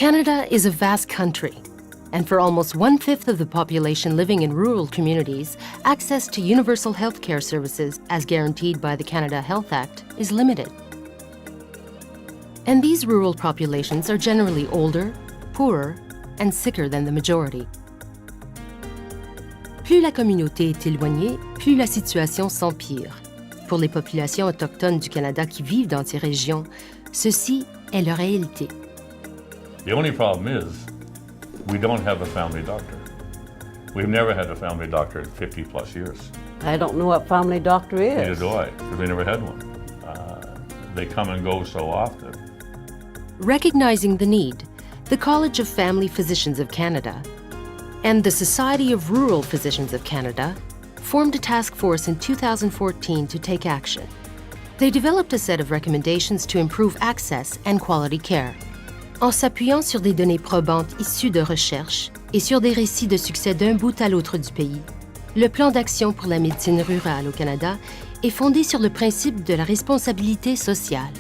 Canada is a vast country, and for almost 1/5 of the population living in rural communities, access to universal health care services, as guaranteed by the Canada Health Act, is limited. And these rural populations are generally older, poorer, and sicker than the majority. Plus la communauté est éloignée, plus la situation s'empire. Pour les populations autochtones du Canada qui vivent dans ces régions, ceci est leur réalité. The only problem is, we don't have a family doctor. We've never had a family doctor in 50 plus years. I don't know what family doctor is. Neither do I, because we never had one. They come and go so often. Recognizing the need, the College of Family Physicians of Canada and the Society of Rural Physicians of Canada formed a task force in 2014 to take action. They developed a set of recommendations to improve access and quality care. En s'appuyant sur des données probantes issues de recherches et sur des récits de succès d'un bout à l'autre du pays, le plan d'action pour la médecine rurale au Canada est fondé sur le principe de la responsabilité sociale.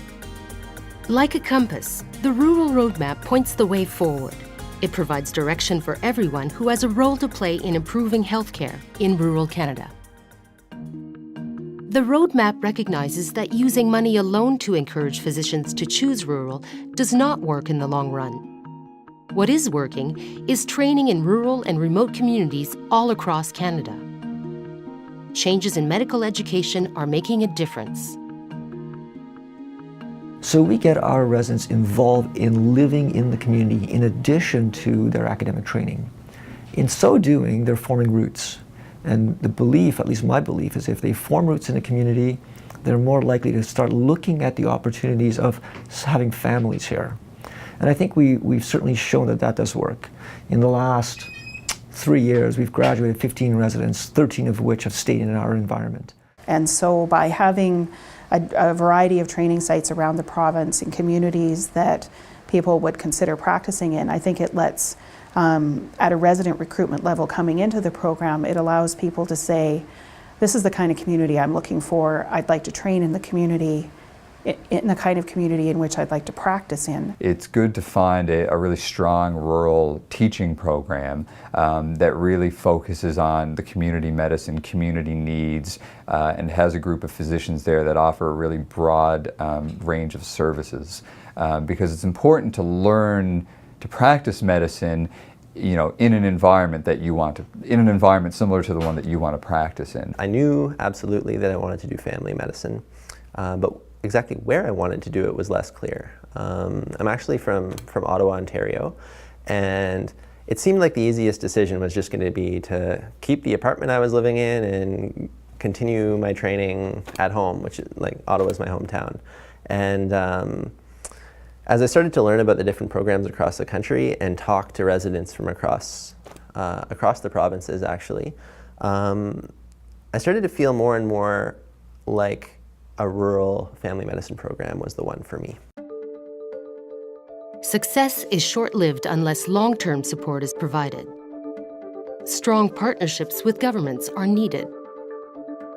Like a compass, the Rural Roadmap points the way forward. It provides direction for everyone who has a role to play in improving healthcare in rural Canada. The roadmap recognizes that using money alone to encourage physicians to choose rural does not work in the long run. What is working is training in rural and remote communities all across Canada. Changes in medical education are making a difference. So we get our residents involved in living in the community in addition to their academic training. In so doing, they're forming roots. And the belief, at least my belief, is if they form roots in a community, they're more likely to start looking at the opportunities of having families here. And I think we've certainly shown that that does work. In the last 3 years, we've graduated 15 residents, 13 of which have stayed in our environment. And so by having a variety of training sites around the province in communities that people would consider practicing in, I think it lets, at a resident recruitment level coming into the program, it allows people to say, this is the kind of community I'm looking for. I'd like to train in the community, in the kind of community in which I'd like to practice in. It's good to find a really strong rural teaching program that really focuses on the community medicine, community needs, and has a group of physicians there that offer a really broad range of services. Because it's important to learn to practice medicine, you know, in an environment that you want to, in an environment similar to the one that you want to practice in. I knew absolutely that I wanted to do family medicine, but exactly where I wanted to do it was less clear. I'm actually from Ottawa, Ontario, and it seemed like the easiest decision was just going to be to keep the apartment I was living in and continue my training at home, which is, like, Ottawa is my hometown. And as I started to learn about the different programs across the country and talk to residents from across the provinces, actually, I started to feel more and more like a rural family medicine program was the one for me. Success is short-lived unless long-term support is provided. Strong partnerships with governments are needed.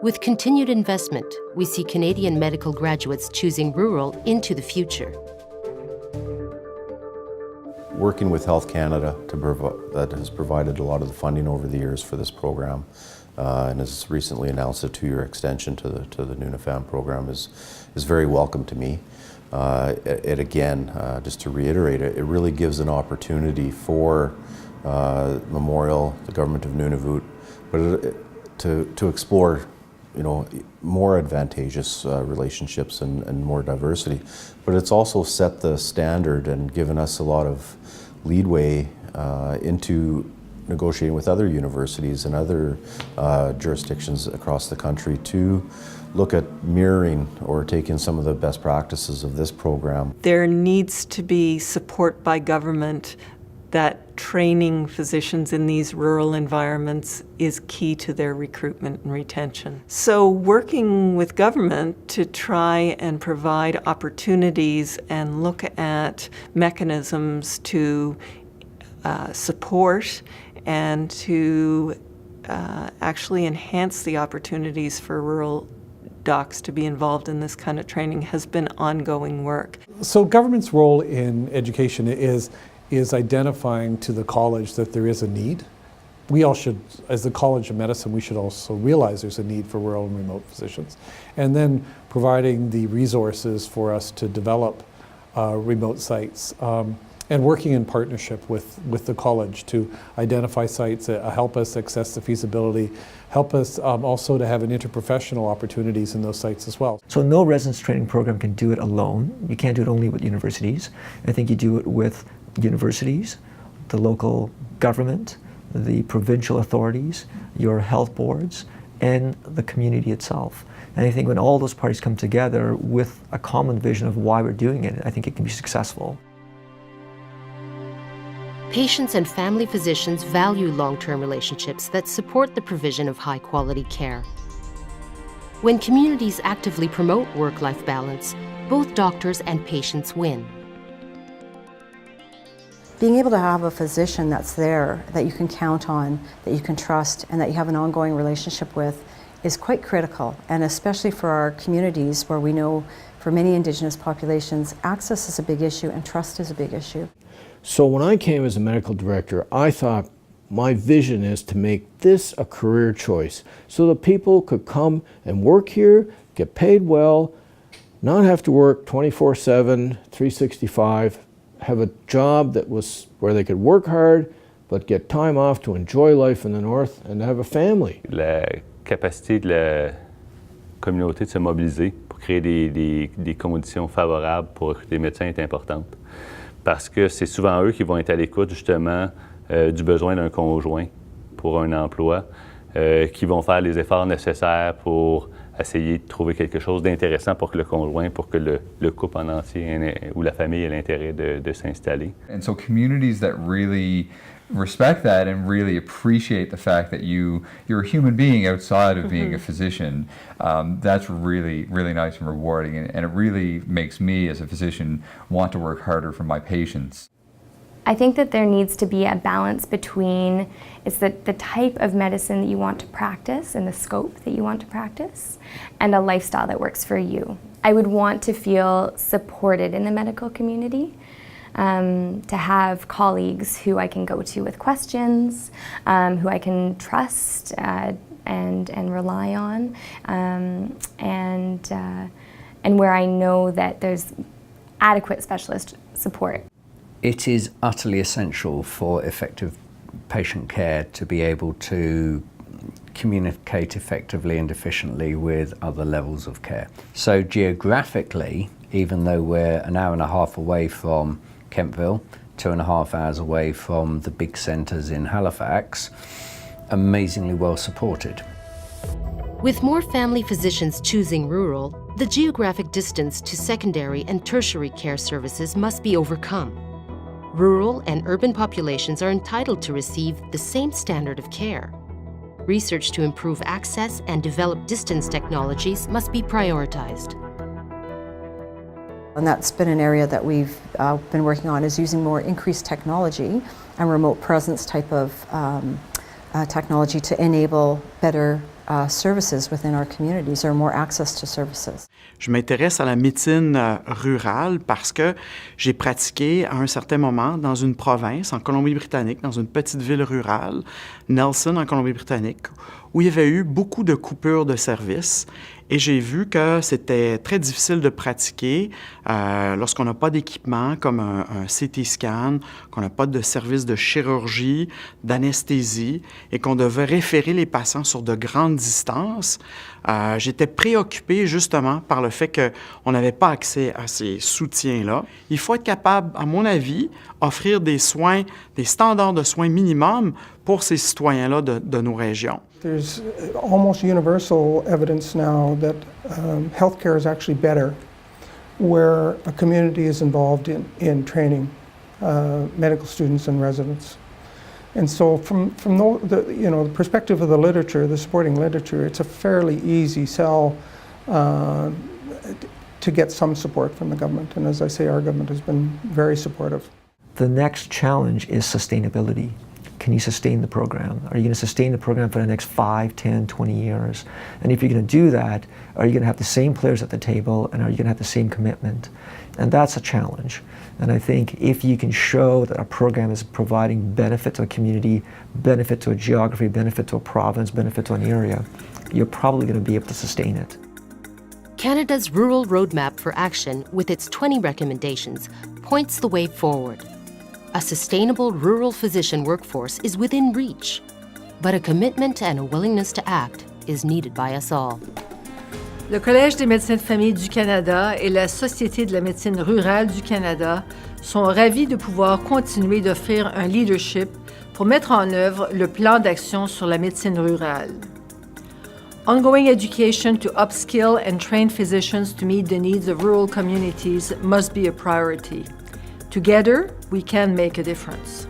With continued investment, we see Canadian medical graduates choosing rural into the future. Working with Health Canada that has provided a lot of the funding over the years for this program, and has recently announced a 2-year extension to the Nunafam program is very welcome to me. It again, just to reiterate it, it really gives an opportunity for Memorial, the government of Nunavut, but to explore, you know, more advantageous relationships and more diversity. But it's also set the standard and given us a lot of leadway into negotiating with other universities and other jurisdictions across the country to look at mirroring or taking some of the best practices of this program. There needs to be support by government that training physicians in these rural environments is key to their recruitment and retention. So working with government to try and provide opportunities and look at mechanisms to support and to actually enhance the opportunities for rural docs to be involved in this kind of training has been ongoing work. So government's role in education is is identifying to the college that there is a need. We all should, as the College of Medicine, we should also realize there's a need for rural and remote physicians. And then providing the resources for us to develop remote sites. And working in partnership with the college to identify sites, help us assess the feasibility, help us also to have an interprofessional opportunities in those sites as well. So no residence training program can do it alone. You can't do it only with universities. I think you do it with universities, the local government, the provincial authorities, your health boards, and the community itself. And I think when all those parties come together with a common vision of why we're doing it, I think it can be successful. Patients and family physicians value long-term relationships that support the provision of high-quality care. When communities actively promote work-life balance, both doctors and patients win. Being able to have a physician that's there, that you can count on, that you can trust, and that you have an ongoing relationship with is quite critical, and especially for our communities where we know for many Indigenous populations, access is a big issue and trust is a big issue. So when I came as a medical director, I thought my vision is to make this a career choice so that people could come and work here, get paid well, not have to work 24/7, 365, have a job that was where they could work hard, but get time off to enjoy life in the north and have a family. La capacité de la communauté de se mobiliser pour créer des conditions favorables pour recruter des médecins est importante. Parce que c'est souvent eux qui vont être à l'écoute justement du besoin d'un conjoint pour un emploi, qui vont faire les efforts nécessaires pour essayer de trouver quelque chose d'intéressant pour que le conjoint, pour que le couple en entier ou la famille ait l'intérêt de s'installer. And so communities that really respect that and really appreciate the fact that you're a human being outside of being a physician, that's really, really nice and rewarding, and it really makes me as a physician want to work harder for my patients. I think that there needs to be a balance between the type of medicine that you want to practice and the scope that you want to practice, and a lifestyle that works for you. I would want to feel supported in the medical community, to have colleagues who I can go to with questions, who I can trust and rely on, and where I know that there's adequate specialist support. It is utterly essential for effective patient care to be able to communicate effectively and efficiently with other levels of care. So geographically, even though we're an hour and a half away from Kentville, 2.5 hours away from the big centres in Halifax, amazingly well supported. With more family physicians choosing rural, the geographic distance to secondary and tertiary care services must be overcome. Rural and urban populations are entitled to receive the same standard of care. Research to improve access and develop distance technologies must be prioritized. And that's been an area that we've been working on, is using more increased technology and remote presence type of technology to enable better services within our communities, or more access to services. Je m'intéresse à la médecine rurale parce que j'ai pratiqué à un certain moment dans une province, en Colombie-Britannique, dans une petite ville rurale, Nelson, en Colombie-Britannique, où il y avait eu beaucoup de coupures de services. Et j'ai vu que c'était très difficile de pratiquer lorsqu'on n'a pas d'équipement comme un CT scan, qu'on n'a pas de service de chirurgie, d'anesthésie, et qu'on devait référer les patients sur de grandes distances. J'étais préoccupé justement par le fait qu'on n'avait pas accès à ces soutiens-là. Il faut être capable, à mon avis, offrir des soins, des standards de soins minimums pour ces citoyens-là de nos régions. There's almost universal evidence now that healthcare is actually better where a community is involved in training medical students and residents. And so from the perspective of the literature, the supporting literature, it's a fairly easy sell to get some support from the government. And as I say, our government has been very supportive. The next challenge is sustainability. can you sustain the program? Are you going to sustain the program for the next 5, 10, 20 years? And if you're going to do that, are you going to have the same players at the table, and are you going to have the same commitment? And that's a challenge. And I think if you can show that a program is providing benefit to a community, benefit to a geography, benefit to a province, benefit to an area, you're probably going to be able to sustain it. Canada's Rural Roadmap for Action, with its 20 recommendations, points the way forward. A sustainable rural physician workforce is within reach, but a commitment and a willingness to act is needed by us all. Le Collège des médecins de famille du Canada et la Société de la médecine rurale du Canada sont ravis de pouvoir continuer d'offrir un leadership pour mettre en œuvre le plan d'action sur la médecine rurale. Ongoing education to upskill and train physicians to meet the needs of rural communities must be a priority. Together, we can make a difference.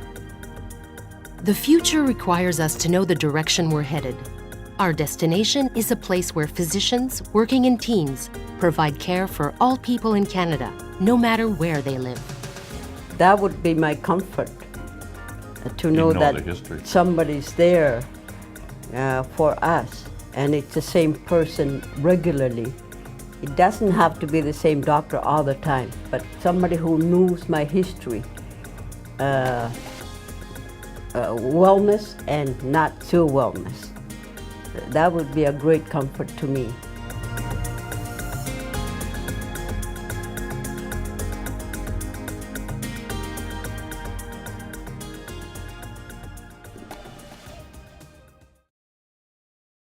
The future requires us to know the direction we're headed. Our destination is a place where physicians, working in teams, provide care for all people in Canada, no matter where they live. That would be my comfort, to know that somebody's there for us, and it's the same person regularly. It doesn't have to be the same doctor all the time, but somebody who knows my history, wellness and not so wellness. That would be a great comfort to me.